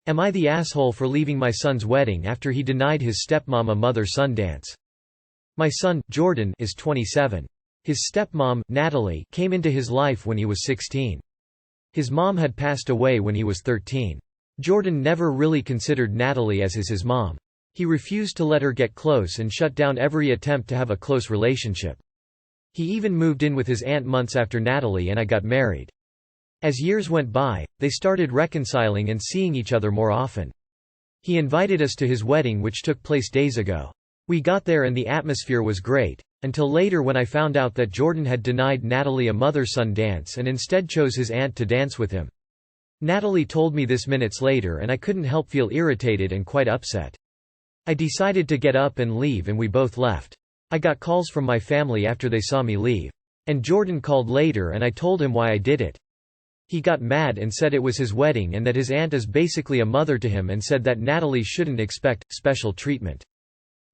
Am I the asshole for leaving my son's wedding after he denied his stepmom a mother-son dance? My son, Jordan, is 27. His stepmom, Natalie, came into his life when he was 16. His mom had passed away when he was 13. Jordan never really considered Natalie as his mom. He refused to let her get close and shut down every attempt to have a close relationship. He even moved in with his aunt months after Natalie and I got married. As years went by, they started reconciling and seeing each other more often. He invited us to his wedding, which took place days ago. We got there and the atmosphere was great, until later when I found out that Jordan had denied Natalie a mother-son dance and instead chose his aunt to dance with him. Natalie told me this minutes later and I couldn't help feel irritated and quite upset. I decided to get up and leave and we both left. I got calls from my family after they saw me leave. And Jordan called later and I told him why I did it. He got mad and said it was his wedding and that his aunt is basically a mother to him and said that Natalie shouldn't expect special treatment.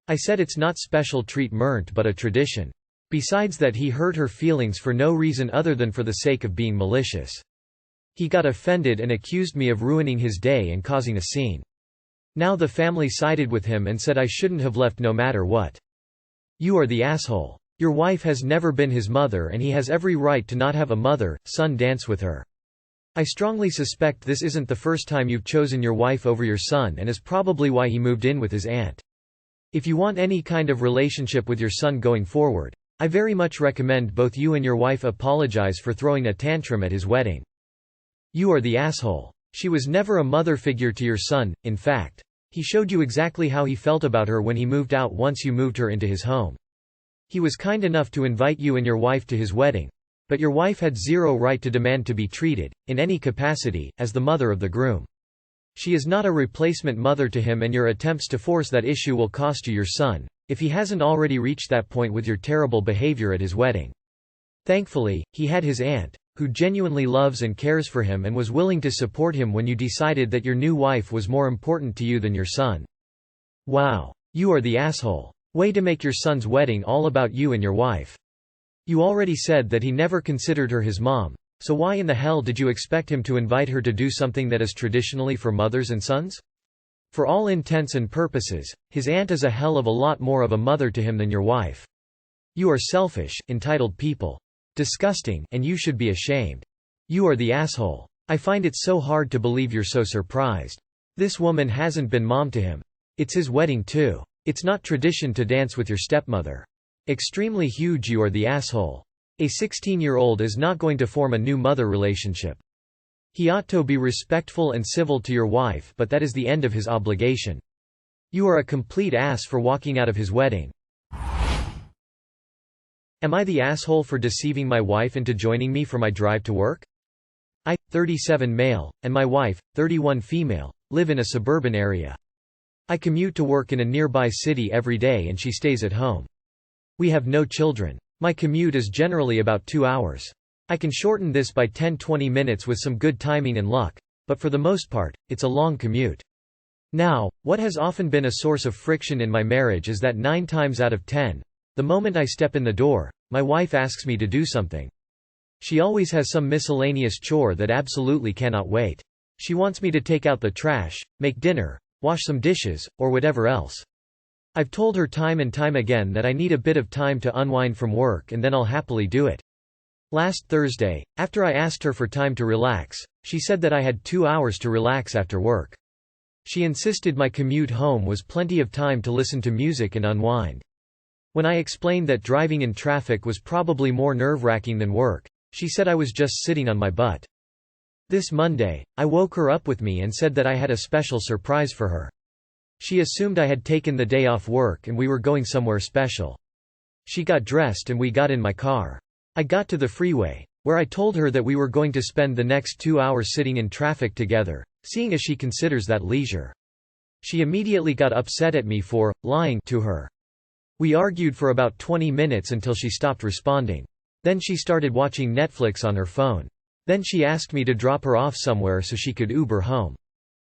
I said it's not special treatment but a tradition. Besides that, he hurt her feelings for no reason other than for the sake of being malicious. He got offended and accused me of ruining his day and causing a scene. Now the family sided with him and said I shouldn't have left no matter what. You are the asshole. Your wife has never been his mother and he has every right to not have a mother-son dance with her. I strongly suspect this isn't the first time you've chosen your wife over your son and is probably why he moved in with his aunt. If you want any kind of relationship with your son going forward, I very much recommend both you and your wife apologize for throwing a tantrum at his wedding. You are the asshole. She was never a mother figure to your son, in fact. He showed you exactly how he felt about her when he moved out once you moved her into his home. He was kind enough to invite you and your wife to his wedding. But your wife had zero right to demand to be treated, in any capacity, as the mother of the groom. She is not a replacement mother to him and your attempts to force that issue will cost you your son, if he hasn't already reached that point with your terrible behavior at his wedding. Thankfully, he had his aunt, who genuinely loves and cares for him and was willing to support him when you decided that your new wife was more important to you than your son. Wow. You are the asshole. Way to make your son's wedding all about you and your wife. You already said that he never considered her his mom, so why in the hell did you expect him to invite her to do something that is traditionally for mothers and sons? For all intents and purposes, his aunt is a hell of a lot more of a mother to him than your wife. You are selfish, entitled people. Disgusting, and you should be ashamed. You are the asshole. I find it so hard to believe you're so surprised. This woman hasn't been mom to him. It's his wedding too. It's not tradition to dance with your stepmother. Extremely huge. You are the asshole. A 16-year-old is not going to form a new mother relationship. He ought to be respectful and civil to your wife, but that is the end of his obligation. You are a complete ass for walking out of his wedding. Am I the asshole for deceiving my wife into joining me for my drive to work? I, 37 male, and my wife, 31 female, live in a suburban area. I commute to work in a nearby city every day and she stays at home. We have no children. My commute is generally about 2 hours. I can shorten this by 10–20 minutes with some good timing and luck, but for the most part, it's a long commute. Now, what has often been a source of friction in my marriage is that 9 times out of 10, the moment I step in the door, my wife asks me to do something. She always has some miscellaneous chore that absolutely cannot wait. She wants me to take out the trash, make dinner, wash some dishes, or whatever else. I've told her time and time again that I need a bit of time to unwind from work and then I'll happily do it. Last Thursday, after I asked her for time to relax, she said that I had 2 hours to relax after work. She insisted my commute home was plenty of time to listen to music and unwind. When I explained that driving in traffic was probably more nerve-wracking than work, she said I was just sitting on my butt. This Monday, I woke her up with me and said that I had a special surprise for her. She assumed I had taken the day off work and we were going somewhere special. She got dressed and we got in my car. I got to the freeway, where I told her that we were going to spend the next 2 hours sitting in traffic together, seeing as she considers that leisure. She immediately got upset at me for lying to her. We argued for about 20 minutes until she stopped responding. Then she started watching Netflix on her phone. Then she asked me to drop her off somewhere so she could Uber home.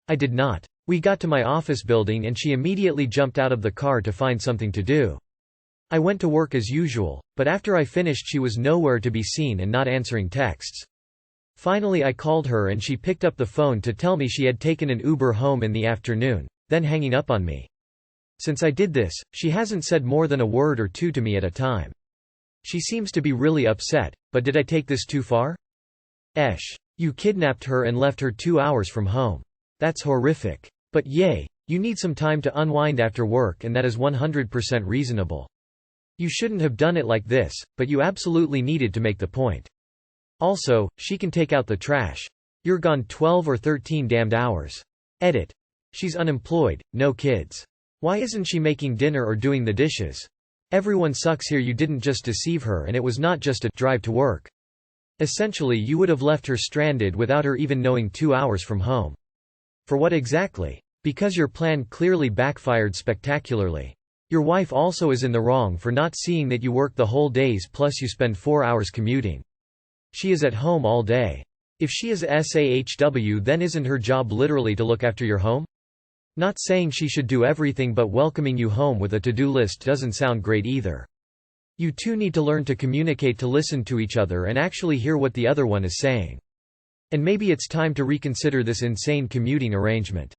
I did not. We got to my office building and she immediately jumped out of the car to find something to do. I went to work as usual, but after I finished she was nowhere to be seen and not answering texts. Finally I called her and she picked up the phone to tell me she had taken an Uber home in the afternoon, then hanging up on me. Since I did this, she hasn't said more than a word or two to me at a time. She seems to be really upset, but did I take this too far? You kidnapped her and left her 2 hours from home. That's horrific. But yay, you need some time to unwind after work and that is 100% reasonable. You shouldn't have done it like this, but you absolutely needed to make the point. Also, she can take out the trash. You're gone 12 or 13 damned hours. She's unemployed, no kids. Why isn't she making dinner or doing the dishes? Everyone sucks here. You didn't just deceive her and it was not just a drive to work. Essentially you would have left her stranded without her even knowing 2 hours from home. For what exactly? Because your plan clearly backfired spectacularly. Your wife also is in the wrong for not seeing that you work the whole days plus you spend 4 hours commuting. She is at home all day. If she is SAHW, then isn't her job literally to look after your home? Not saying she should do everything, but welcoming you home with a to-do list doesn't sound great either. You two need to learn to communicate, to listen to each other and actually hear what the other one is saying. And maybe it's time to reconsider this insane commuting arrangement.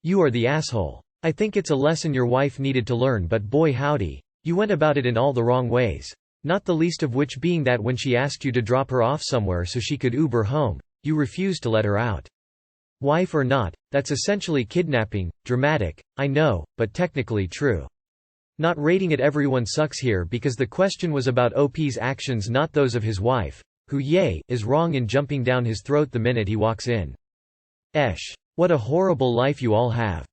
You are the asshole. I think it's a lesson your wife needed to learn, but boy howdy, you went about it in all the wrong ways. Not the least of which being that when she asked you to drop her off somewhere so she could Uber home, you refused to let her out. Wife or not, that's essentially kidnapping. Dramatic, I know, but technically true. Not rating it. Everyone sucks here because the question was about OP's actions, not those of his wife, who is wrong in jumping down his throat the minute he walks in. What a horrible life you all have.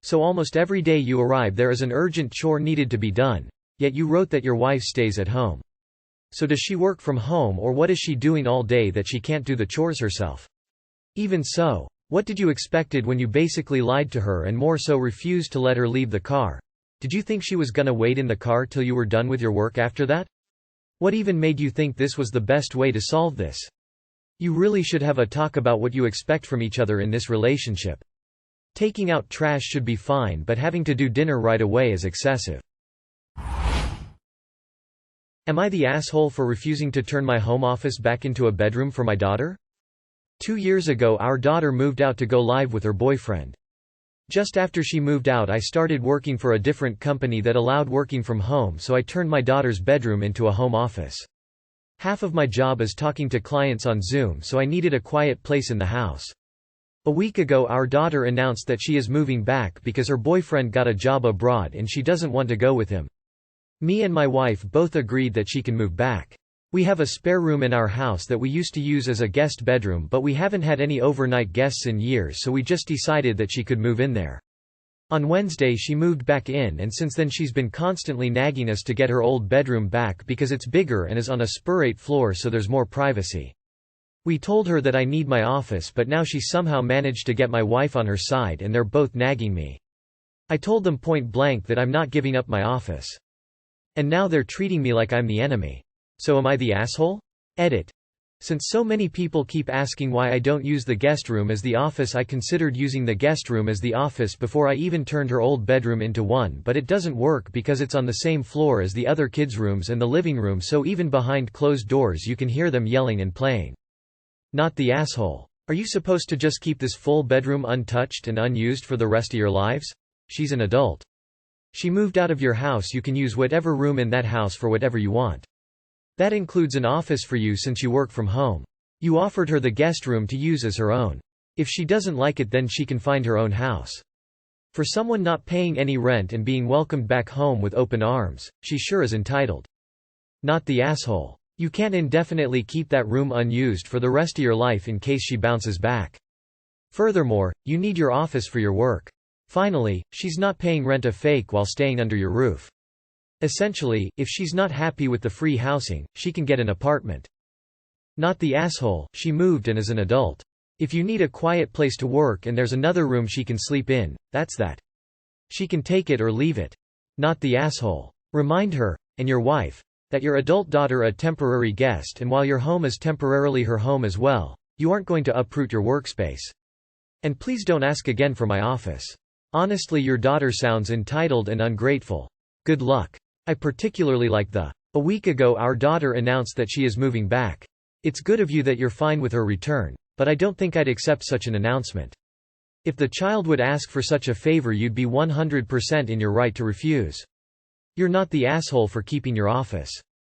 So almost every day you arrive there is an urgent chore needed to be done, yet you wrote that your wife stays at home. So does she work from home, or what is she doing all day that she can't do the chores herself? Even so, what did you expected when you basically lied to her and more so refused to let her leave the car? Did you think she was gonna wait in the car till you were done with your work after that? What even made you think this was the best way to solve this? You really should have a talk about what you expect from each other in this relationship. Taking out trash should be fine, but having to do dinner right away is excessive. Am I the asshole for refusing to turn my home office back into a bedroom for my daughter? 2 years ago our daughter moved out to go live with her boyfriend. Just after she moved out I started working for a different company that allowed working from home, so I turned my daughter's bedroom into a home office. Half of my job is talking to clients on Zoom, so I needed a quiet place in the house. A week ago our daughter announced that she is moving back because her boyfriend got a job abroad and she doesn't want to go with him. Me and my wife both agreed that she can move back. We have a spare room in our house that we used to use as a guest bedroom, but we haven't had any overnight guests in years, so we just decided that she could move in there. On Wednesday she moved back in, and since then she's been constantly nagging us to get her old bedroom back because it's bigger and is on a spur-8 floor, so there's more privacy. We told her that I need my office, but now she somehow managed to get my wife on her side and they're both nagging me. I told them point blank that I'm not giving up my office. And now they're treating me like I'm the enemy. So am I the asshole? Since so many people keep asking why I don't use the guest room as the office, I considered using the guest room as the office before I even turned her old bedroom into one, but it doesn't work because it's on the same floor as the other kids' rooms and the living room, so even behind closed doors you can hear them yelling and playing. Not the asshole. Are you supposed to just keep this full bedroom untouched and unused for the rest of your lives? She's an adult. She moved out of your house. You can use whatever room in that house for whatever you want. That includes an office for you since you work from home. You offered her the guest room to use as her own. If she doesn't like it, then she can find her own house. For someone not paying any rent and being welcomed back home with open arms, she sure is entitled. Not the asshole. You can't indefinitely keep that room unused for the rest of your life in case she bounces back. Furthermore, you need your office for your work. Finally, she's not paying rent a fake while staying under your roof. Essentially, if she's not happy with the free housing, she can get an apartment. Not the asshole, she moved and is an adult. If you need a quiet place to work and there's another room she can sleep in, that's that. She can take it or leave it. Not the asshole. Remind her, and your wife, that your adult daughter a temporary guest, and while your home is temporarily her home as well, you aren't going to uproot your workspace. And please don't ask again for my office. Honestly, your daughter sounds entitled and ungrateful. Good luck. I particularly like the "a week ago our daughter announced that she is moving back." It's good of you that you're fine with her return, but I don't think I'd accept such an announcement. If the child would ask for such a favor, you'd be 100% in your right to refuse. You're not the asshole for keeping your office.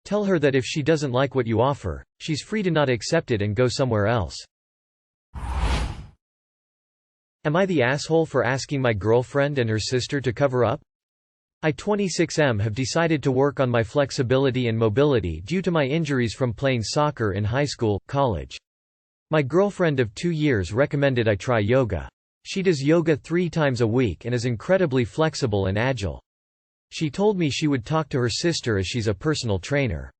Tell her that if she doesn't like what you offer, she's free to not accept it and go somewhere else. Am I the asshole for asking my girlfriend and her sister to cover up? I 26M have decided to work on my flexibility and mobility due to my injuries from playing soccer in high school, college. My girlfriend of 2 years recommended I try yoga. She does yoga 3 times a week and is incredibly flexible and agile. She told me she would talk to her sister as she's a personal trainer.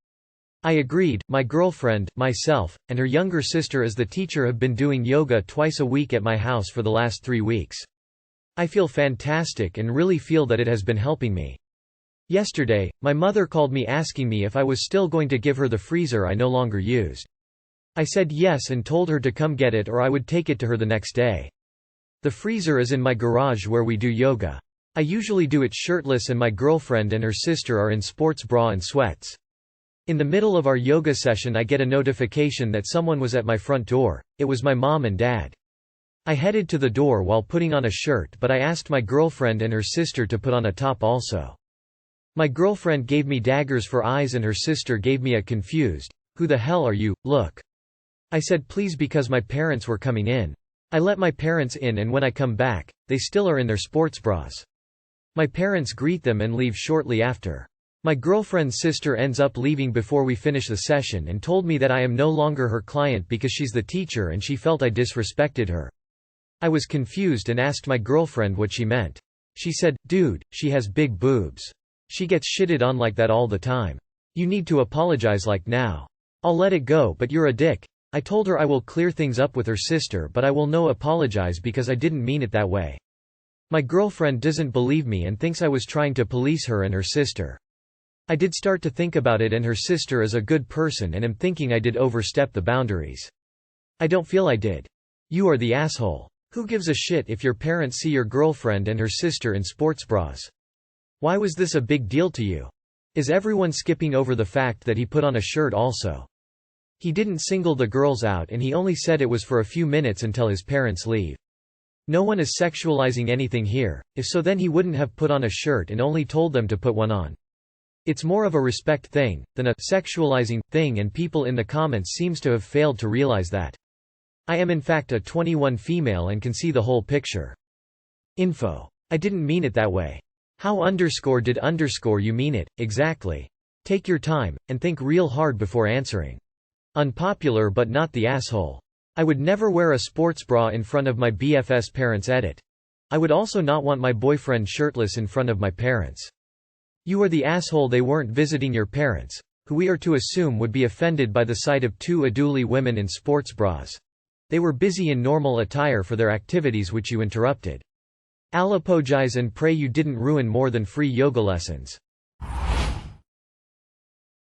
I agreed. My girlfriend, myself, and her younger sister as the teacher have been doing yoga twice a week at my house for the last 3 weeks. I feel fantastic and really feel that it has been helping me. Yesterday, my mother called me asking me if I was still going to give her the freezer I no longer used. I said yes and told her to come get it or I would take it to her the next day. The freezer is in my garage where we do yoga. I usually do it shirtless and my girlfriend and her sister are in sports bra and sweats. In the middle of our yoga session I get a notification that someone was at my front door. It was my mom and dad. I headed to the door while putting on a shirt, but I asked my girlfriend and her sister to put on a top also. My girlfriend gave me daggers for eyes and her sister gave me a confused, "Who the hell are you, look?" I said please because my parents were coming in. I let my parents in and when I come back, they still are in their sports bras. My parents greet them and leave shortly after. My girlfriend's sister ends up leaving before we finish the session and told me that I am no longer her client because she's the teacher and she felt I disrespected her. I was confused and asked my girlfriend what she meant. She said, "Dude, she has big boobs. She gets shitted on like that all the time. You need to apologize like now." "I'll let it go, but you're a dick." I told her I will clear things up with her sister but I will no apologize because I didn't mean it that way. My girlfriend doesn't believe me and thinks I was trying to police her and her sister. I did start to think about it and her sister is a good person and am thinking I did overstep the boundaries. I don't feel I did. You are the asshole. Who gives a shit if your parents see your girlfriend and her sister in sports bras? Why was this a big deal to you? Is everyone skipping over the fact that he put on a shirt also? He didn't single the girls out and he only said it was for a few minutes until his parents leave. No one is sexualizing anything here, if so then he wouldn't have put on a shirt and only told them to put one on. It's more of a respect thing, than a sexualizing thing and people in the comments seems to have failed to realize that. I am in fact a 21 female and can see the whole picture. Info. I didn't mean it that way. How did you mean it, exactly? Take your time, and think real hard before answering. Unpopular but not the asshole. I would never wear a sports bra in front of my BF's parents. Edit. I would also not want my boyfriend shirtless in front of my parents. You are the asshole. They weren't visiting your parents, who we are to assume would be offended by the sight of 2 adult women in sports bras. They were busy in normal attire for their activities which you interrupted. I'll apologize and pray you didn't ruin more than free yoga lessons.